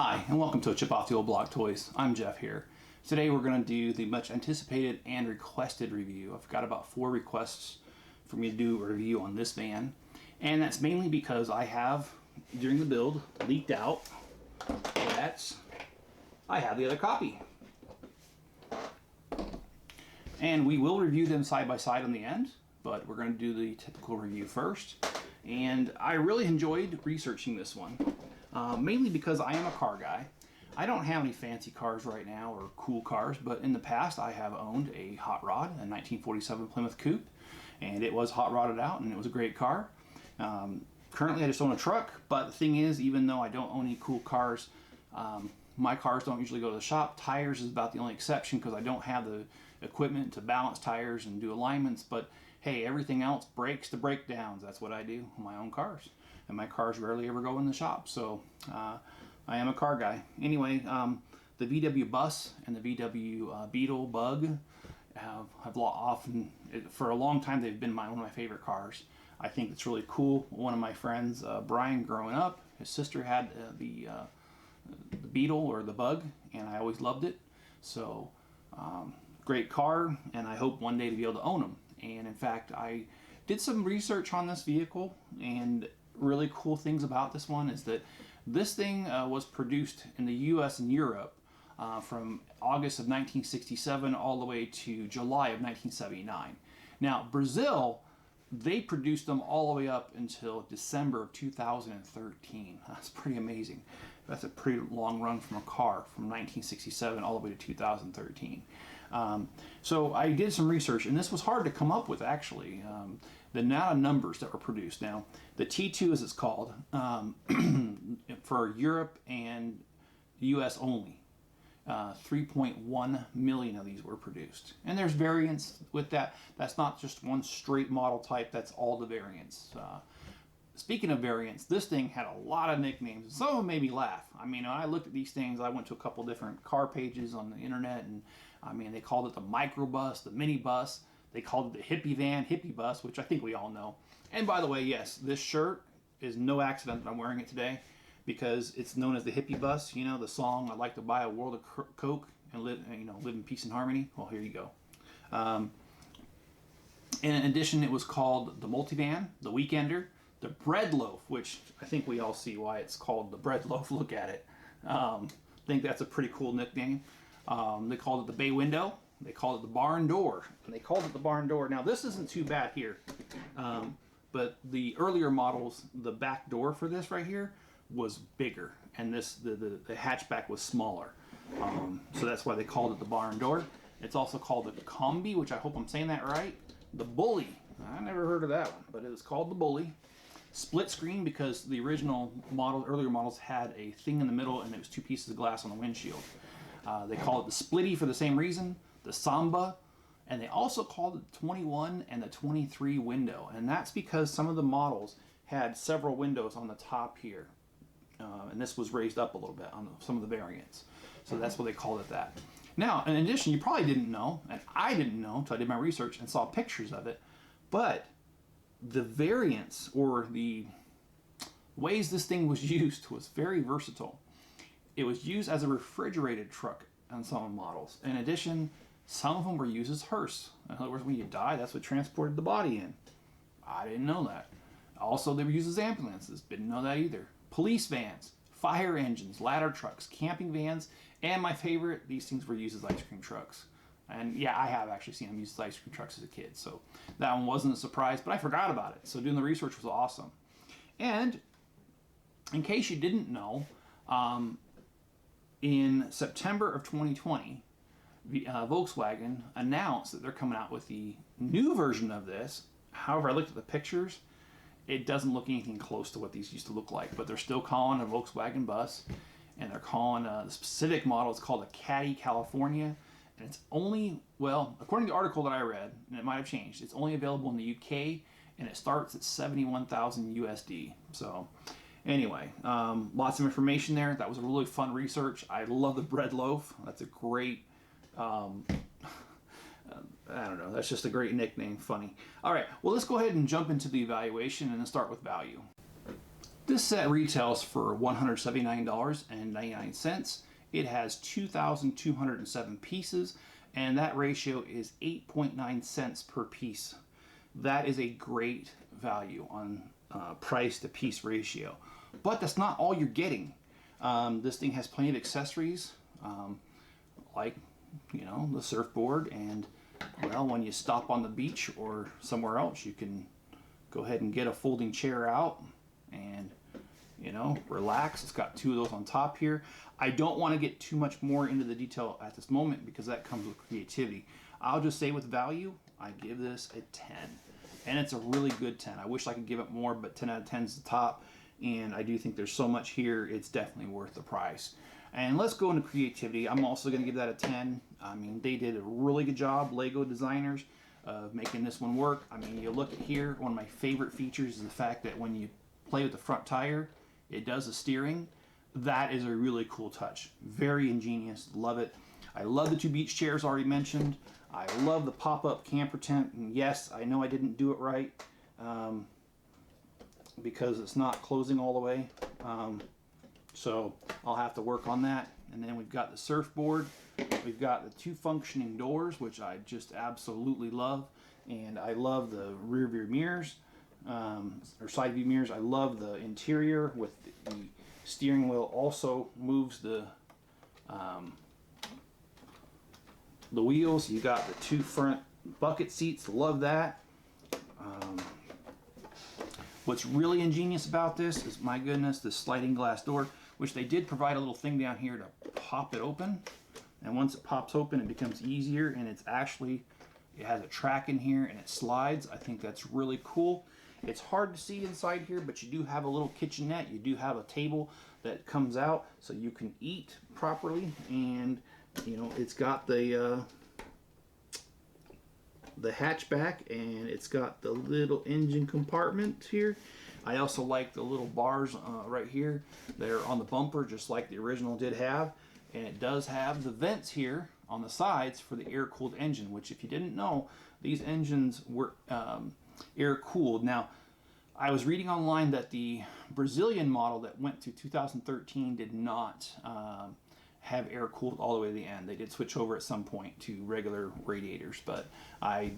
Hi, and welcome to a Chip Off the Old Block Toys. I'm Jeff here. Today we're going to do the much anticipated and requested review. I've got about 4 requests for me to do a review on this van, and that's mainly because I have, during the build, leaked out that I have the other copy. And we will review them side by side on the end, but we're going to do the typical review first. And I really enjoyed researching this one. Mainly because I am a car guy. I don't have any fancy cars right now or cool cars, but in the past I have owned a hot rod, a 1947 Plymouth Coupe, and it was hot rodded out and it was a great car. Currently I just own a truck, but the thing is, even though I don't own any cool cars, my cars don't usually go to the shop. Tires is about the only exception because I don't have the equipment to balance tires and do alignments, but hey, everything else, brakes to breakdowns, that's what I do on my own cars. And my cars rarely ever go in the shop, so I am a car guy. Anyway, the VW Bus and the VW Beetle Bug have often, for a long time, they've been one of my favorite cars. I think it's really cool. One of my friends, Brian, growing up, his sister had the Beetle or the Bug, and I always loved it. So, great car, and I hope one day to be able to own them. And in fact, I did some research on this vehicle, and really cool things about this one is that this thing was produced in the US and Europe from August of 1967 all the way to July of 1979. Now, Brazil, they produced them all the way up until December of 2013. That's pretty amazing. That's a pretty long run from a car from 1967 all the way to 2013. So I did some research, and this was hard to come up with, actually. The amount of numbers that were produced. Now, the T2, as it's called, for Europe and the US only, 3.1 million of these were produced. And there's variants with that. That's not just one straight model type, that's all the variants. Speaking of variants, this thing had a lot of nicknames. Some of them made me laugh. I mean, when I looked at these things, I went to a couple different car pages on the internet, and I mean, they called it the microbus, the minibus. They called it the hippie van, hippie bus, which I think we all know. And by the way, yes, this shirt is no accident that I'm wearing it today, because it's known as the hippie bus. You know, the song, I'd like to buy a world of Coke and live in peace and harmony. Well, here you go. In addition, it was called the multivan, the weekender, the bread loaf, which I think we all see why it's called the bread loaf. Look at it. I think that's a pretty cool nickname. They called it the bay window. They called it the barn door. And they called it the barn door. Now, this isn't too bad here. But the earlier models, the back door for this right here was bigger. And this the hatchback was smaller. So that's why they called it the barn door. It's also called the combi, which I hope I'm saying that right. The bully. I never heard of that one, but it was called the bully. Split screen, because the original model, earlier models, had a thing in the middle and it was 2 pieces of glass on the windshield. They call it the splitty for the same reason, the samba, and they also called it the 21 and the 23 window. And that's because some of the models had several windows on the top here. And this was raised up a little bit on some of the variants. So that's why they called it that. Now, in addition, you probably didn't know, and I didn't know until I did my research and saw pictures of it, but the variants, or the ways this thing was used, was very versatile. It was used as a refrigerated truck on some models. In addition, some of them were used as hearse. In other words, when you die, that's what transported the body in. I didn't know that. Also, they were used as ambulances. Didn't know that either. Police vans, fire engines, ladder trucks, camping vans, and my favorite, these things were used as ice cream trucks. And yeah, I have actually seen them used as ice cream trucks as a kid, so that one wasn't a surprise, but I forgot about it. So doing the research was awesome. And in case you didn't know, in September of 2020, Volkswagen announced that they're coming out with the new version of this. However, I looked at the pictures. It doesn't look anything close to what these used to look like, but they're still calling a Volkswagen bus, and they're calling the specific model, it's called a Caddy California, and it's only, well, according to the article that I read, and it might have changed, it's only available in the UK, and it starts at 71,000 USD. So anyway, lots of information there. That was a really fun research. I love the bread loaf. That's a great, I don't know, that's just a great nickname, funny. All right, well, let's go ahead and jump into the evaluation and then start with value. This set retails for $179.99. It has 2,207 pieces, and that ratio is 8.9 cents per piece. That is a great value on price to piece ratio. But that's not all you're getting. This thing has plenty of accessories, like, you know, the surfboard, and, well, when you stop on the beach or somewhere else, you can go ahead and get a folding chair out and, you know, relax. It's got 2 of those on top here. I don't want to get too much more into the detail at this moment because that comes with creativity. I'll just say with value, I give this a 10. And it's a really good 10. I wish I could give it more, but 10 out of 10 is the top. And I do think there's so much here, it's definitely worth the price. And let's go into creativity. I'm also going to give that a 10. I mean, they did a really good job, Lego designers, of making this one work. I mean, you look at here, one of my favorite features is the fact that when you play with the front tire, it does the steering. That is a really cool touch. Very ingenious. Love it. I love the 2 beach chairs already mentioned. I love the pop-up camper tent. And yes, I know I didn't do it right because it's not closing all the way. So I'll have to work on that. And then we've got the surfboard. We've got the 2 functioning doors, which I just absolutely love. And I love the rear view mirrors, or side view mirrors. I love the interior with the steering wheel also moves the wheels. You got the 2 front bucket seats. Love that. What's really ingenious about this is, my goodness, the sliding glass door, which they did provide a little thing down here to pop it open. And once it pops open, it becomes easier, and it's actually, it has a track in here and it slides. I think that's really cool. It's hard to see inside here, but you do have a little kitchenette. You do have a table that comes out so you can eat properly, and you know, it's got the hatchback, and it's got the little engine compartment here. I also like the little bars right here. They're on the bumper, just like the original did have, and it does have the vents here on the sides for the air-cooled engine, which, if you didn't know, these engines were air-cooled. Now, I was reading online that the Brazilian model that went to 2013 did not have air cooled all the way to the end. They did switch over at some point to regular radiators, but I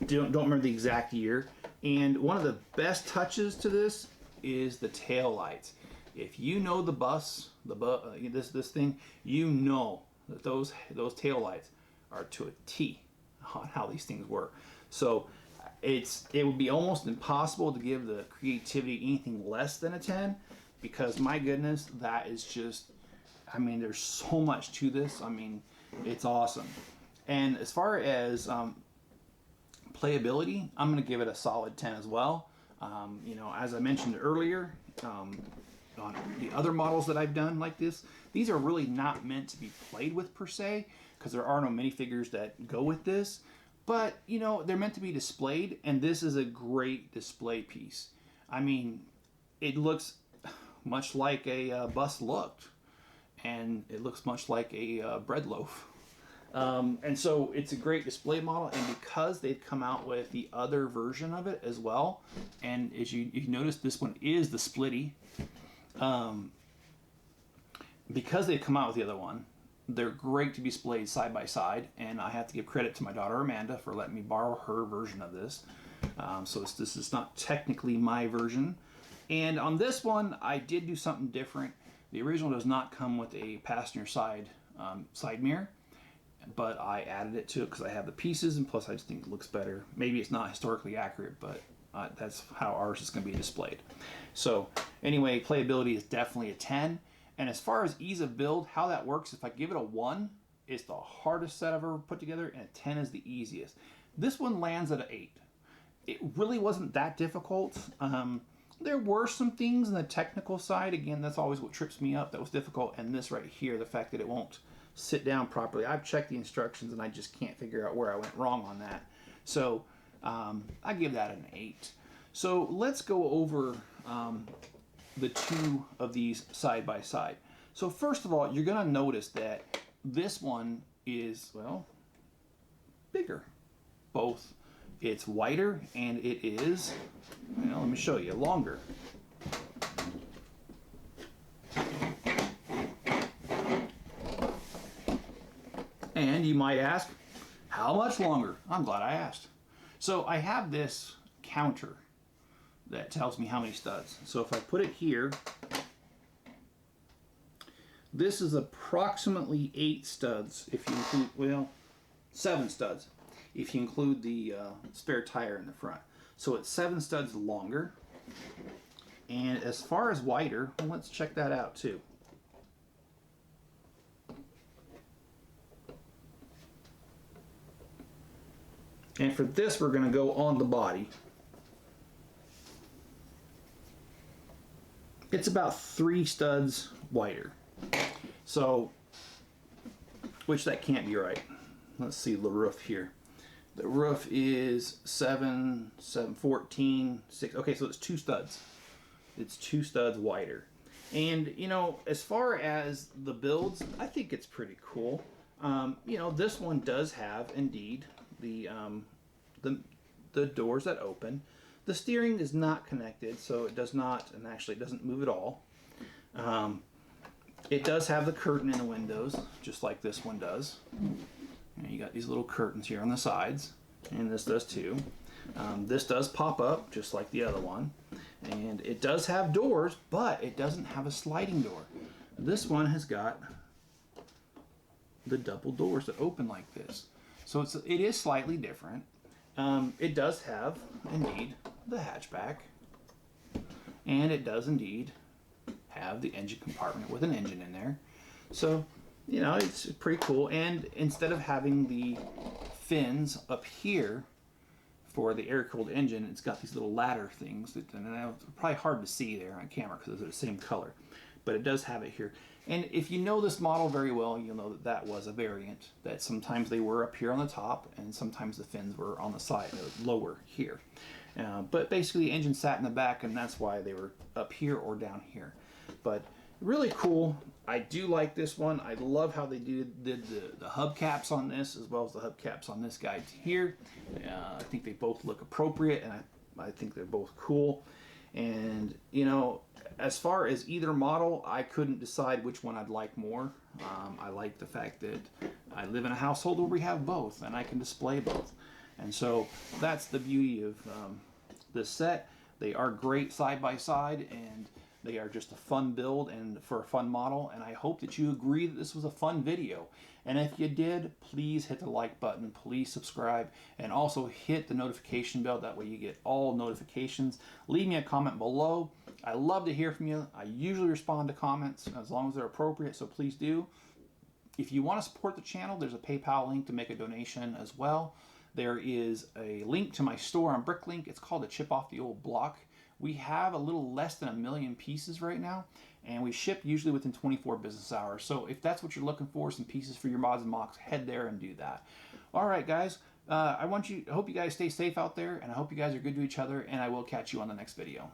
don't remember the exact year. And one of the best touches to this is the tail lights. If you know the bus, this thing, you know that those tail lights are to a T on how these things work. So it would be almost impossible to give the creativity anything less than a 10, because my goodness, that is just, I mean, there's so much to this. I mean, it's awesome. And as far as playability, I'm going to give it a solid 10 as well. You know, as I mentioned earlier, on the other models that I've done like this, these are really not meant to be played with per se, because there are no minifigures that go with this. But, you know, they're meant to be displayed, and this is a great display piece. I mean, it looks much like a bus looked, and it looks much like a bread loaf. And so it's a great display model, and because they've come out with the other version of it as well, and as you notice, this one is the splitty. Because they've come out with the other one, they're great to be displayed side by side, and I have to give credit to my daughter Amanda for letting me borrow her version of this. So this is not technically my version. And on this one, I did do something different. The original does not come with a passenger side mirror, but I added it to it because I have the pieces, and plus I just think it looks better. Maybe it's not historically accurate, but that's how ours is going to be displayed. So anyway, playability is definitely a 10. And as far as ease of build, how that works, if I give it a 1, it's the hardest set I've ever put together, and a 10 is the easiest. This one lands at an 8. It really wasn't that difficult. There were some things on the technical side. Again, that's always what trips me up. That was difficult. And this right here, the fact that it won't sit down properly. I've checked the instructions, and I just can't figure out where I went wrong on that. So I give that an 8. So let's go over the 2 of these side by side. So first of all, you're going to notice that this one is, well, bigger. Both. It's wider, and it is, well, let me show you, longer. And you might ask, how much longer? I'm glad I asked. So I have this counter that tells me how many studs. So if I put it here, this is approximately 8 studs if you include, well, 7 studs if you include the spare tire in the front. So it's 7 studs longer. And as far as wider, well, let's check that out too. And for this, we're going to go on the body. It's about 3 studs wider. So, which that can't be right. Let's see the roof here. The roof is 7, 14, 6. Okay, so it's 2 studs. It's 2 studs wider. And, you know, as far as the builds, I think it's pretty cool. You know, this one does have, indeed, the doors that open. The steering is not connected, so it does not, and actually it doesn't move at all. It does have the curtain in the windows, just like this one does. And you got these little curtains here on the sides, and this does too. This does pop up, just like the other one. And it does have doors, but it doesn't have a sliding door. This one has got the double doors that open like this. So it is slightly different. It does have, indeed, the hatchback. And it does, indeed, have the engine compartment with an engine in there. So, you know, it's pretty cool. And instead of having the fins up here for the air-cooled engine, it's got these little ladder things that, and they're probably hard to see there on camera because they're the same color, but it does have it here. And if you know this model very well, you'll know that that was a variant, that sometimes they were up here on the top and sometimes the fins were on the side, lower here. But basically the engine sat in the back, and that's why they were up here or down here. But really cool. I do like this one. I love how they did the hubcaps on this, as well as the hubcaps on this guy here. I think they both look appropriate, and I think they're both cool. And, you know, as far as either model, I couldn't decide which one I'd like more. I like the fact that I live in a household where we have both, and I can display both. And so that's the beauty of this set. They are great side by side, and they are just a fun build and for a fun model, and I hope that you agree that this was a fun video. And if you did, please hit the like button, please subscribe, and also hit the notification bell. That way you get all notifications. Leave me a comment below. I love to hear from you. I usually respond to comments as long as they're appropriate, so please do. If you want to support the channel, there's a PayPal link to make a donation as well. There is a link to my store on Bricklink. It's called the Chip Off the Old Block. We have a little less than 1 million pieces right now, and we ship usually within 24 business hours. So if that's what you're looking for, some pieces for your mods and mocks, head there and do that. All right, guys. I hope you guys stay safe out there, and I hope you guys are good to each other, and I will catch you on the next video.